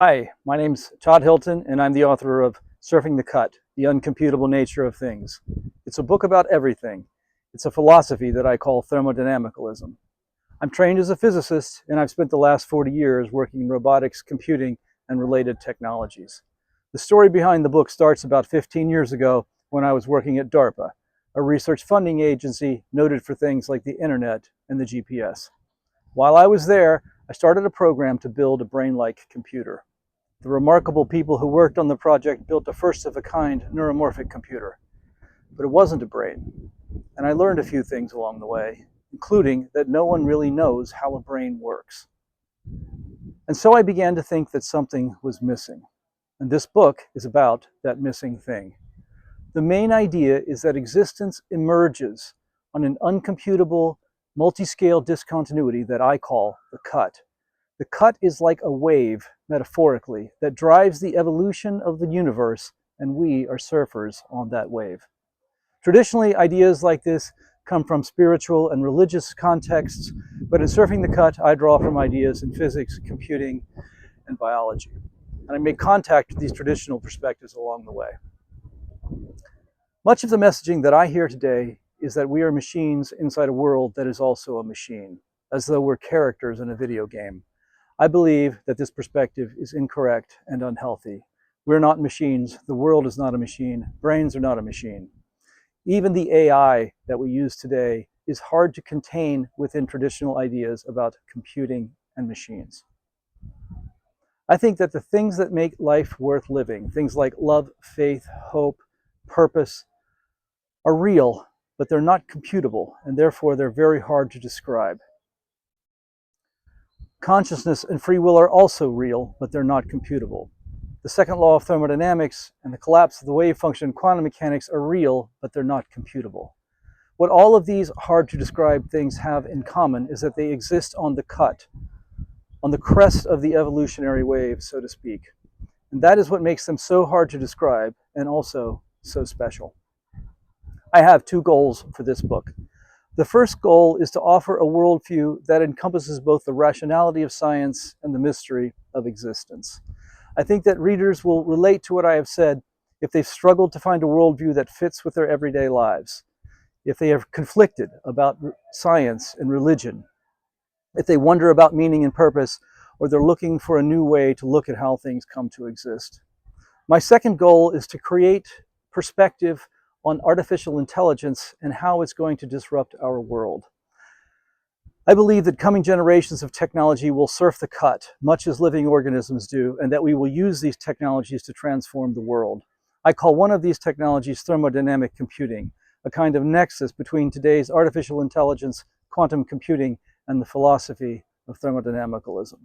Hi, my name's Todd Hylton, and I'm the author of Surfing the Cut, The Uncomputable Nature of Things. It's a book about everything. It's a philosophy that I call thermodynamicalism. I'm trained as a physicist, and I've spent the last 40 years working in robotics, computing, and related technologies. The story behind the book starts about 15 years ago when I was working at DARPA, a research funding agency noted for things like the internet and the GPS. While I was there, I started a program to build a brain-like computer. The remarkable people who worked on the project built a first-of-a-kind neuromorphic computer. But it wasn't a brain. And I learned a few things along the way, including that no one really knows how a brain works. And so I began to think that something was missing. And this book is about that missing thing. The main idea is that existence emerges on an uncomputable, multiscale discontinuity that I call the cut. The cut is like a wave, metaphorically, that drives the evolution of the universe, and we are surfers on that wave. Traditionally, ideas like this come from spiritual and religious contexts, but in Surfing the Cut, I draw from ideas in physics, computing, and biology. And I make contact with these traditional perspectives along the way. Much of the messaging that I hear today is that we are machines inside a world that is also a machine, as though we're characters in a video game. I believe that this perspective is incorrect and unhealthy. We're not machines. The world is not a machine. Brains are not a machine. Even the AI that we use today is hard to contain within traditional ideas about computing and machines. I think that the things that make life worth living, things like love, faith, hope, purpose, are real, but they're not computable, and therefore they're very hard to describe. Consciousness and free will are also real, but they're not computable. The second law of thermodynamics and the collapse of the wave function in quantum mechanics are real, but they're not computable. What all of these hard-to-describe things have in common is that they exist on the cut, on the crest of the evolutionary wave, so to speak. And that is what makes them so hard to describe and also so special. I have two goals for this book. The first goal is to offer a worldview that encompasses both the rationality of science and the mystery of existence. I think that readers will relate to what I have said if they've struggled to find a worldview that fits with their everyday lives, if they have conflicted about science and religion, if they wonder about meaning and purpose, or they're looking for a new way to look at how things come to exist. My second goal is to create perspective on artificial intelligence and how it's going to disrupt our world. I believe that coming generations of technology will surf the cut, much as living organisms do, and that we will use these technologies to transform the world. I call one of these technologies thermodynamic computing, a kind of nexus between today's artificial intelligence, quantum computing, and the philosophy of thermodynamicalism.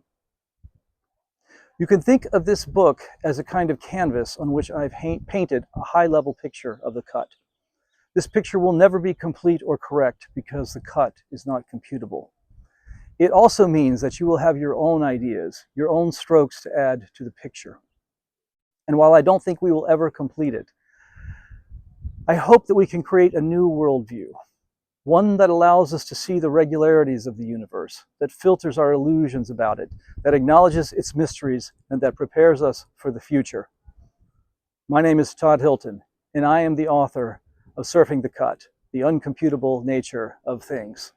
You can think of this book as a kind of canvas on which I've painted a high-level picture of the cut. This picture will never be complete or correct because the cut is not computable. It also means that you will have your own ideas, your own strokes to add to the picture. And while I don't think we will ever complete it, I hope that we can create a new worldview, one that allows us to see the regularities of the universe, that filters our illusions about it, that acknowledges its mysteries, and that prepares us for the future. My name is Todd Hylton, and I am the author of Surfing the Cut, The Uncomputable Nature of Things.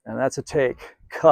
And that's a take. Cut.